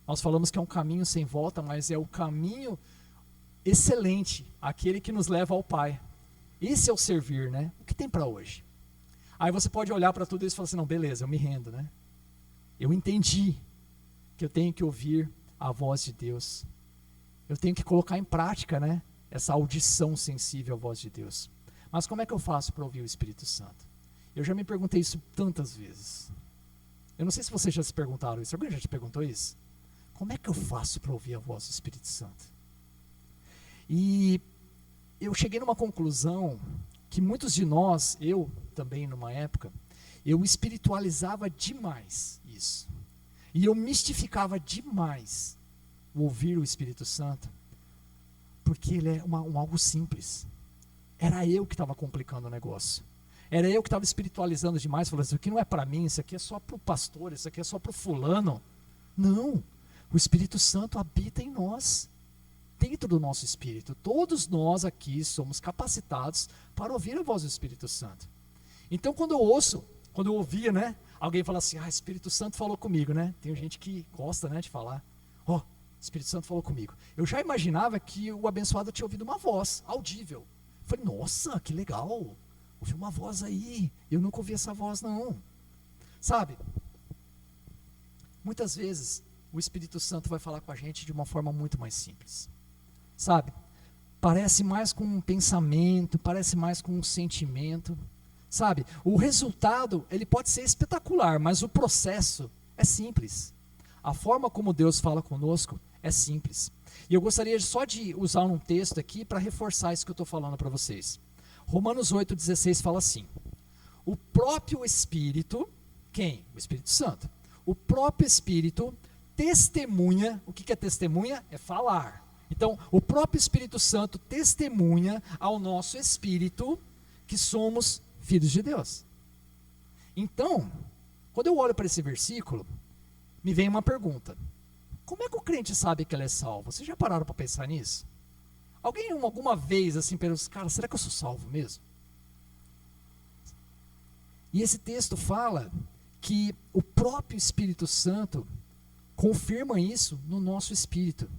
Nós falamos que é um caminho sem volta, mas é o caminho excelente, aquele que nos leva ao Pai. Esse é o servir, né? O que tem para hoje? Aí você pode olhar para tudo isso e falar assim, não, beleza, eu me rendo, né? Eu entendi que eu tenho que ouvir a voz de Deus. Eu tenho que colocar em prática, né? Essa audição sensível à voz de Deus. Mas como é que eu faço para ouvir o Espírito Santo? Eu já me perguntei isso tantas vezes. Eu não sei se vocês já se perguntaram isso. Alguém já te perguntou isso? Como é que eu faço para ouvir a voz do Espírito Santo? E eu cheguei numa conclusão que muitos de nós, eu também numa época, eu espiritualizava demais isso. E eu mistificava demais o ouvir o Espírito Santo, porque ele é algo simples. Era eu que estava complicando o negócio. Era eu que estava espiritualizando demais, falando, isso aqui não é para mim, isso aqui é só para o pastor, isso aqui é só para o fulano. Não, o Espírito Santo habita em nós, dentro do nosso espírito. Todos nós aqui somos capacitados para ouvir a voz do Espírito Santo. Então quando eu ouvia, né, alguém falar assim, Espírito Santo falou comigo, né? Tem gente que gosta, né, de falar, Espírito Santo falou comigo. Eu já imaginava que o abençoado tinha ouvido uma voz audível. Eu falei, nossa, que legal, ouvi uma voz aí, eu nunca ouvi essa voz não. Sabe, muitas vezes o Espírito Santo vai falar com a gente de uma forma muito mais simples. Sabe, parece mais com um pensamento, parece mais com um sentimento. Sabe, o resultado, ele pode ser espetacular, mas o processo é simples. A forma como Deus fala conosco é simples. E eu gostaria só de usar um texto aqui para reforçar isso que eu estou falando para vocês. Romanos 8,16 fala assim, o próprio Espírito, quem? O Espírito Santo. O próprio Espírito testemunha, o que é testemunha? É falar. Então, o próprio Espírito Santo testemunha ao nosso espírito que somos filhos de Deus. Então, quando eu olho para esse versículo, me vem uma pergunta. Como é que o crente sabe que ele é salvo? Vocês já pararam para pensar nisso? Alguém alguma vez assim pensou, cara, será que eu sou salvo mesmo? E esse texto fala que o próprio Espírito Santo confirma isso no nosso espírito.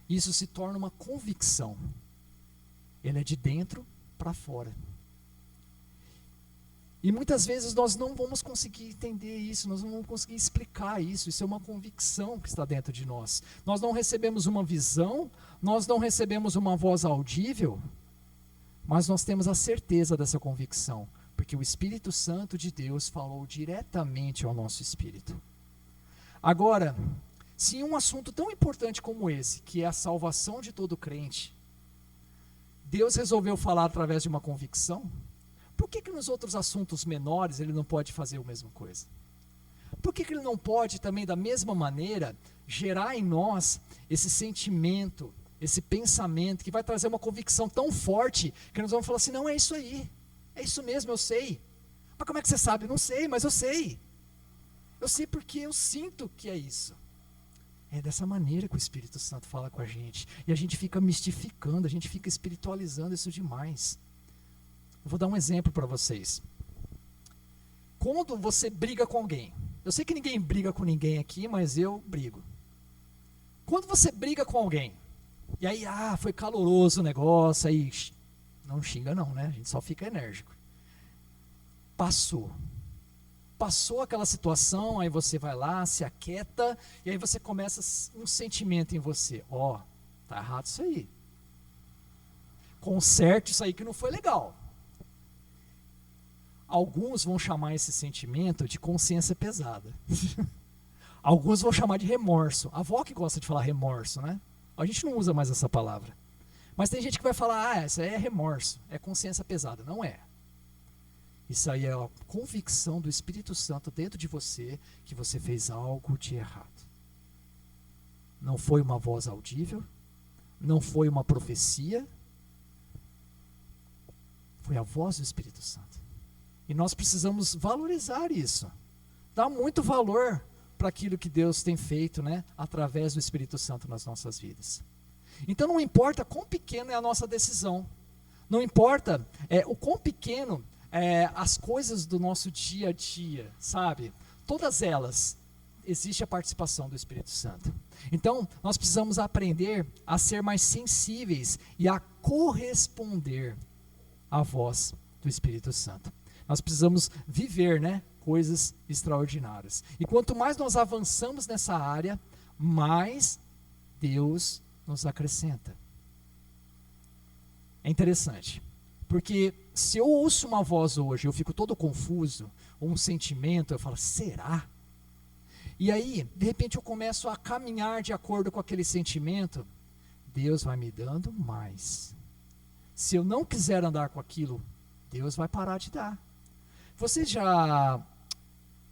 Isso se torna uma convicção. Ele é de dentro para fora. E muitas vezes nós não vamos conseguir entender isso, nós não vamos conseguir explicar isso. Isso é uma convicção que está dentro de nós. Nós não recebemos uma visão, nós não recebemos uma voz audível, mas nós temos a certeza dessa convicção, porque o Espírito Santo de Deus falou diretamente ao nosso espírito. Agora, se em um assunto tão importante como esse, que é a salvação de todo crente, Deus resolveu falar através de uma convicção, por que nos outros assuntos menores ele não pode fazer a mesma coisa? Por que ele não pode também, da mesma maneira, gerar em nós esse sentimento, esse pensamento, que vai trazer uma convicção tão forte, que nós vamos falar assim, não, é isso aí, é isso mesmo, eu sei. Mas como é que você sabe? Não sei, mas eu sei. Eu sei porque eu sinto que é isso. É dessa maneira que o Espírito Santo fala com a gente. E a gente fica mistificando, a gente fica espiritualizando isso demais. Eu vou dar um exemplo para vocês. Quando você briga com alguém, eu sei que ninguém briga com ninguém aqui, mas eu brigo. Quando você briga com alguém, e aí, foi caloroso o negócio, aí, não xinga não, né? A gente só fica enérgico. Passou aquela situação, aí você vai lá, se aquieta, e aí você começa um sentimento em você. Tá errado isso aí. Conserte isso aí que não foi legal. Alguns vão chamar esse sentimento de consciência pesada. Alguns vão chamar de remorso. A avó que gosta de falar remorso, né? A gente não usa mais essa palavra. Mas tem gente que vai falar, isso aí é remorso, é consciência pesada. Não é. Isso aí é a convicção do Espírito Santo dentro de você que você fez algo de errado. Não foi uma voz audível, não foi uma profecia, foi a voz do Espírito Santo. E nós precisamos valorizar isso, dar muito valor para aquilo que Deus tem feito, né, através do Espírito Santo nas nossas vidas. Então não importa quão pequena é a nossa decisão, não importa o quão pequeno as coisas do nosso dia a dia, sabe? Todas elas, existe a participação do Espírito Santo. Então nós precisamos aprender a ser mais sensíveis e a corresponder à voz do Espírito Santo. Nós precisamos viver, né, coisas extraordinárias. E quanto mais nós avançamos nessa área, mais Deus nos acrescenta. É interessante, porque se eu ouço uma voz hoje, eu fico todo confuso, ou um sentimento, eu falo, será? E aí, de repente eu começo a caminhar de acordo com aquele sentimento, Deus vai me dando mais. Se eu não quiser andar com aquilo, Deus vai parar de dar. Vocês já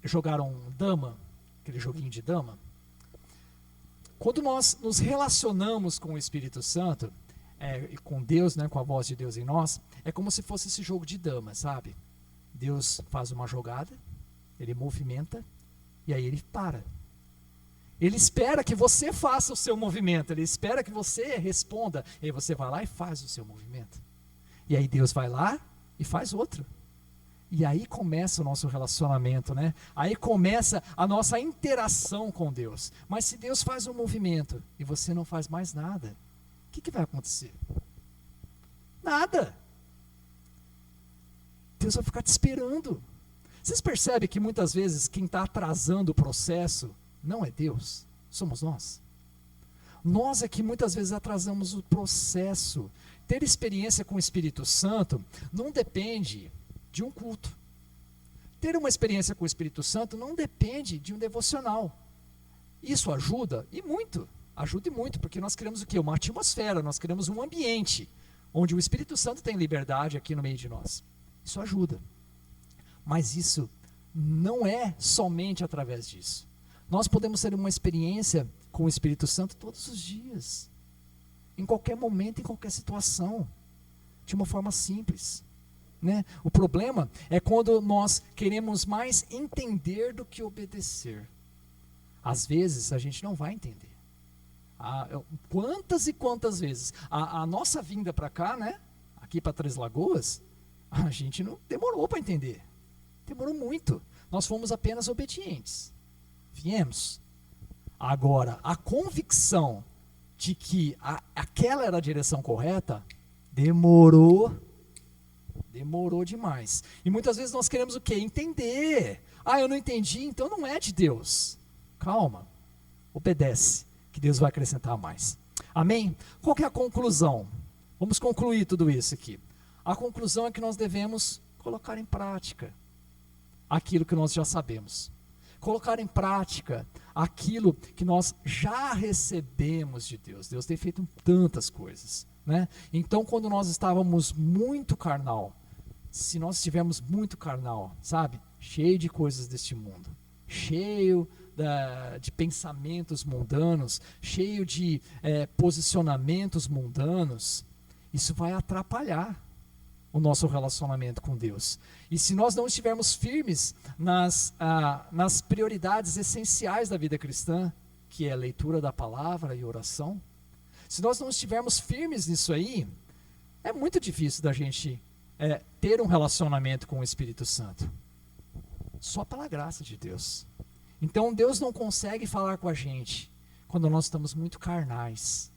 jogaram dama? Aquele joguinho de dama? Quando nós nos relacionamos com o Espírito Santo, e com Deus, né, com a voz de Deus em nós, é como se fosse esse jogo de dama, sabe? Deus faz uma jogada, Ele movimenta, e aí Ele para. Ele espera que você faça o seu movimento, Ele espera que você responda, e aí você vai lá e faz o seu movimento. E aí Deus vai lá e faz outro. E aí começa o nosso relacionamento, né? Aí começa a nossa interação com Deus. Mas se Deus faz um movimento e você não faz mais nada, o que vai acontecer? Nada. Deus vai ficar te esperando. Vocês percebem que muitas vezes quem está atrasando o processo não é Deus, somos nós. Nós é que muitas vezes atrasamos o processo. Ter experiência com o Espírito Santo não depende de um culto. Ter uma experiência com o Espírito Santo não depende de um devocional. Isso ajuda e muito. Ajuda e muito, porque nós queremos o quê? Uma atmosfera, nós queremos um ambiente onde o Espírito Santo tem liberdade aqui no meio de nós. Isso ajuda. Mas isso não é somente através disso. Nós podemos ter uma experiência com o Espírito Santo todos os dias. Em qualquer momento, em qualquer situação. De uma forma simples. Né? O problema é quando nós queremos mais entender do que obedecer. Às vezes a gente não vai entender. Quantas e quantas vezes a nossa vinda para cá, né? Aqui para Três Lagoas, a gente não demorou para entender. Demorou muito. Nós fomos apenas obedientes. Viemos. Agora, a convicção de que aquela era a direção correta, demorou demais. E muitas vezes nós queremos o quê? Entender. Eu não entendi, então não é de Deus. Calma, obedece, que Deus vai acrescentar mais. Amém? Qual que é a conclusão? Vamos concluir tudo isso aqui. A conclusão é que nós devemos colocar em prática aquilo que nós já sabemos. Colocar em prática aquilo que nós já recebemos de Deus. Deus tem feito tantas coisas, né? Então, quando nós estávamos muito carnal, se nós estivermos muito carnal, sabe? Cheio de coisas deste mundo, cheio de pensamentos mundanos, cheio de posicionamentos mundanos, isso vai atrapalhar o nosso relacionamento com Deus. E se nós não estivermos firmes nas prioridades essenciais da vida cristã, que é a leitura da palavra e oração, se nós não estivermos firmes nisso aí, é muito difícil da gente ter um relacionamento com o Espírito Santo. Só pela graça de Deus. Então Deus não consegue falar com a gente quando nós estamos muito carnais,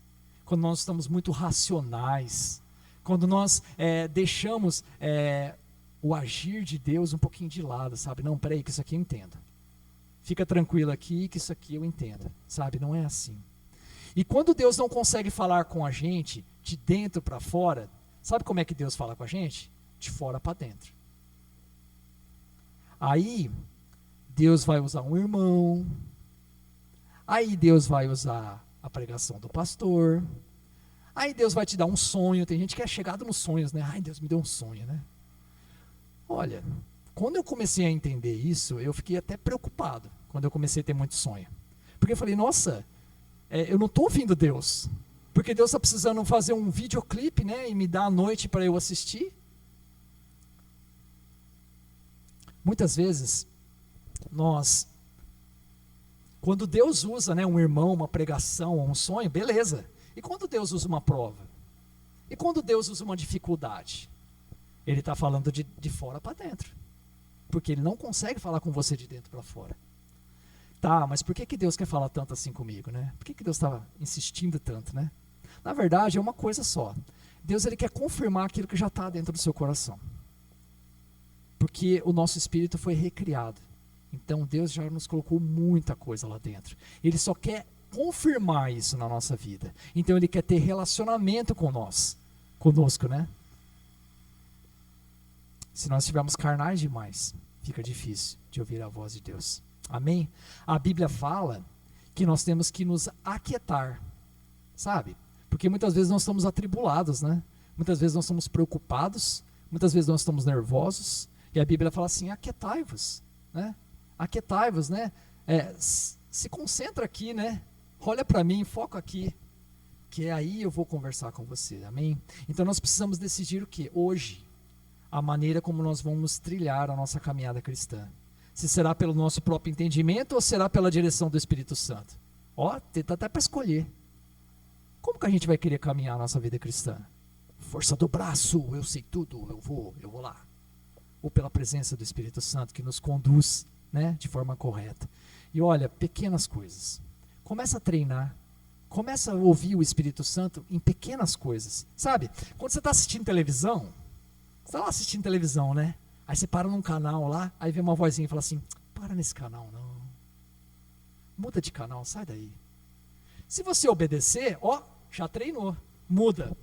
quando nós estamos muito racionais, quando nós deixamos o agir de Deus um pouquinho de lado, sabe? Não, peraí, que isso aqui eu entendo. Fica tranquilo aqui, que isso aqui eu entendo, sabe? Não é assim. E quando Deus não consegue falar com a gente de dentro para fora, sabe como é que Deus fala com a gente? De fora para dentro. Aí Deus vai usar um irmão, aí Deus vai usar a pregação do pastor, aí Deus vai te dar um sonho. Tem gente que é chegado nos sonhos, né? Ai, Deus me deu um sonho, né? Olha, quando eu comecei a entender isso, eu fiquei até preocupado, quando eu comecei a ter muito sonho. Porque eu falei, nossa, eu não estou ouvindo Deus. Porque Deus está precisando fazer um videoclipe, né, e me dar a noite para eu assistir? Muitas vezes, quando Deus usa, né, um irmão, uma pregação, um sonho, beleza. E quando Deus usa uma prova? E quando Deus usa uma dificuldade? Ele está falando de fora para dentro. Porque Ele não consegue falar com você de dentro para fora. Tá, mas por que Deus quer falar tanto assim comigo, né? Por que Deus está insistindo tanto, né? Na verdade, é uma coisa só. Deus, Ele quer confirmar aquilo que já está dentro do seu coração. Porque o nosso espírito foi recriado. Então, Deus já nos colocou muita coisa lá dentro. Ele só quer confirmar isso na nossa vida. Então, Ele quer ter relacionamento conosco, né? Se nós estivermos carnais demais, fica difícil de ouvir a voz de Deus. Amém? A Bíblia fala que nós temos que nos aquietar, sabe? Porque muitas vezes nós estamos atribulados, né? Muitas vezes nós estamos preocupados, muitas vezes nós estamos nervosos, e a Bíblia fala assim, aquietai-vos, né? Aquietai-vos, né? Se concentra aqui, né? Olha para mim, foca aqui, que aí eu vou conversar com você, amém? Então nós precisamos decidir o que? Hoje, a maneira como nós vamos trilhar a nossa caminhada cristã. Se será pelo nosso próprio entendimento ou será pela direção do Espírito Santo? Ó, tenta até para escolher. Como que a gente vai querer caminhar a nossa vida cristã? Força do braço, eu sei tudo, eu vou lá. Ou pela presença do Espírito Santo que nos conduz, né, de forma correta. E olha, pequenas coisas. Começa a treinar. Começa a ouvir o Espírito Santo em pequenas coisas. Sabe, quando você está assistindo televisão, você está lá assistindo televisão, né? Aí você para num canal lá, aí vem uma vozinha e fala assim, para nesse canal não. Muda de canal, sai daí. Se você obedecer, ó, já treinou, muda.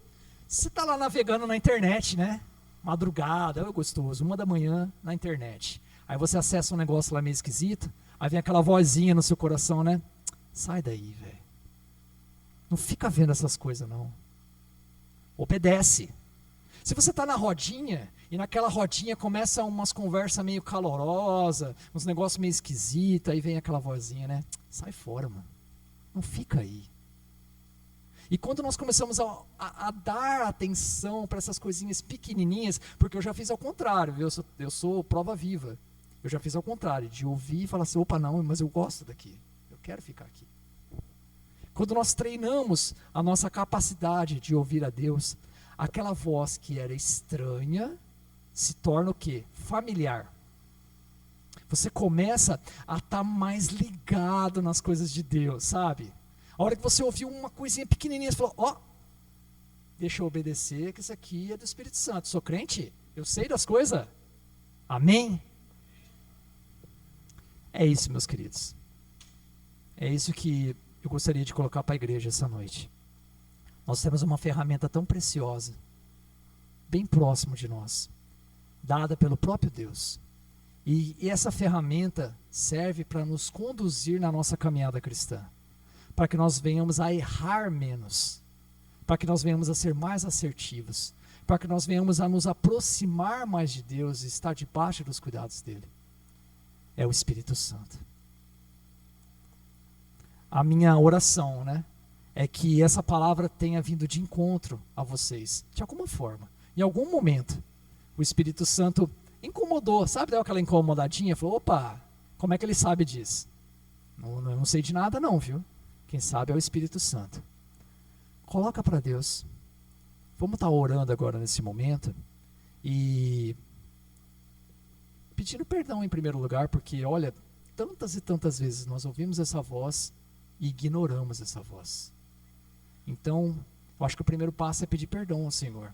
Você está lá navegando na internet, né? Madrugada, é gostoso, 1 da manhã na internet. Aí você acessa um negócio lá meio esquisito, aí vem aquela vozinha no seu coração, né? Sai daí, velho. Não fica vendo essas coisas, não. Obedece. Se você está na rodinha, e naquela rodinha começa umas conversas meio calorosas, uns negócios meio esquisitos, aí vem aquela vozinha, né? Sai fora, mano. Não fica aí. E quando nós começamos a dar atenção para essas coisinhas pequenininhas, porque eu já fiz ao contrário, viu? Eu sou prova viva. Eu já fiz ao contrário, de ouvir e falar assim, opa, não, mas eu gosto daqui. Eu quero ficar aqui. Quando nós treinamos a nossa capacidade de ouvir a Deus, aquela voz que era estranha se torna o quê? Familiar. Você começa a estar mais ligado nas coisas de Deus, sabe? A hora que você ouviu uma coisinha pequenininha, você falou, ó, deixa eu obedecer, que isso aqui é do Espírito Santo. Sou crente, eu sei das coisas. Amém? É isso, meus queridos. É isso que eu gostaria de colocar para a igreja essa noite. Nós temos uma ferramenta tão preciosa, bem próximo de nós, dada pelo próprio Deus. E essa ferramenta serve para nos conduzir na nossa caminhada cristã, para que nós venhamos a errar menos, para que nós venhamos a ser mais assertivos, para que nós venhamos a nos aproximar mais de Deus e estar debaixo dos cuidados dele. É o Espírito Santo. A minha oração, né, é que essa palavra tenha vindo de encontro a vocês, de alguma forma. Em algum momento, o Espírito Santo incomodou, sabe, deu aquela incomodadinha, falou, opa, como é que ele sabe disso? Não sei de nada não, viu? Quem sabe é o Espírito Santo. Coloca para Deus. Vamos estar orando agora nesse momento e pedindo perdão em primeiro lugar, porque olha, tantas e tantas vezes nós ouvimos essa voz e ignoramos essa voz. Então, eu acho que o primeiro passo é pedir perdão ao Senhor,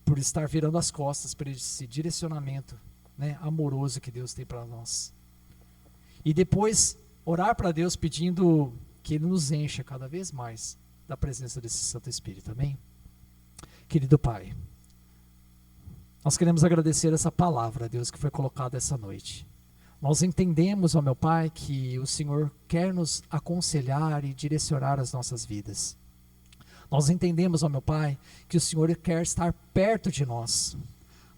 por estar virando as costas para esse direcionamento, né, amoroso que Deus tem para nós. E depois, orar para Deus pedindo que Ele nos encha cada vez mais da presença desse Santo Espírito, amém? Querido Pai, nós queremos agradecer essa palavra, Deus, que foi colocada essa noite. Nós entendemos, ó meu Pai, que o Senhor quer nos aconselhar e direcionar as nossas vidas. Nós entendemos, ó meu Pai, que o Senhor quer estar perto de nós.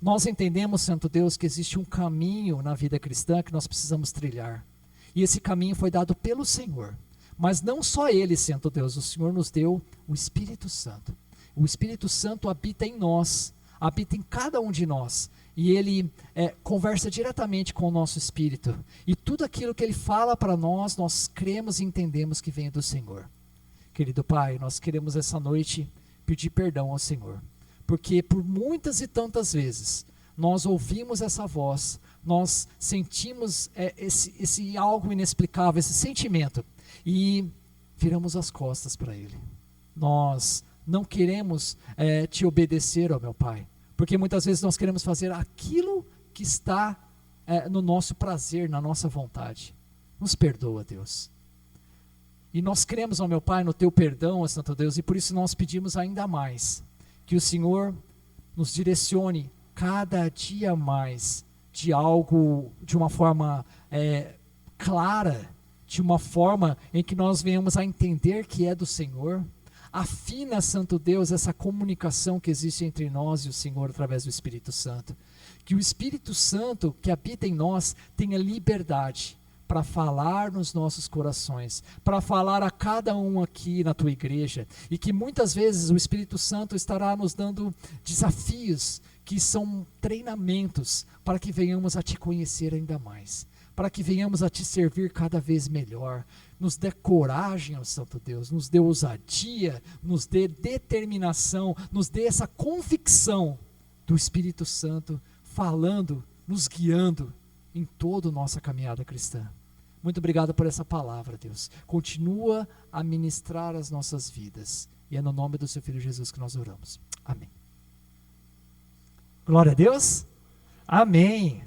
Nós entendemos, Santo Deus, que existe um caminho na vida cristã que nós precisamos trilhar. E esse caminho foi dado pelo Senhor, Mas não só Ele, Santo Deus, o Senhor nos deu o Espírito Santo. O Espírito Santo habita em nós, habita em cada um de nós. E Ele conversa diretamente com o nosso espírito. E tudo aquilo que Ele fala para nós, nós cremos e entendemos que vem do Senhor. Querido Pai, nós queremos essa noite pedir perdão ao Senhor. Porque por muitas e tantas vezes, nós ouvimos essa voz, nós sentimos esse algo inexplicável, esse sentimento, e viramos as costas para Ele. Nós não queremos te obedecer, ó meu Pai, porque muitas vezes nós queremos fazer aquilo que está no nosso prazer, na nossa vontade. Nos perdoa, Deus. E nós cremos, ó meu Pai, no Teu perdão, ó Santo Deus, e por isso nós pedimos ainda mais, que o Senhor nos direcione cada dia mais de uma forma clara, de uma forma em que nós venhamos a entender que é do Senhor. Afina, Santo Deus, essa comunicação que existe entre nós e o Senhor através do Espírito Santo. Que o Espírito Santo que habita em nós tenha liberdade para falar nos nossos corações, para falar a cada um aqui na Tua igreja, e que muitas vezes o Espírito Santo estará nos dando desafios, que são treinamentos, para que venhamos a Te conhecer ainda mais, para que venhamos a Te servir cada vez melhor. Nos dê coragem, ó Santo Deus, nos dê ousadia, nos dê determinação, nos dê essa convicção do Espírito Santo falando, nos guiando em toda a nossa caminhada cristã. Muito obrigado por essa palavra, Deus. Continua a ministrar as nossas vidas. E é no nome do Seu Filho Jesus que nós oramos. Amém. Glória a Deus. Amém.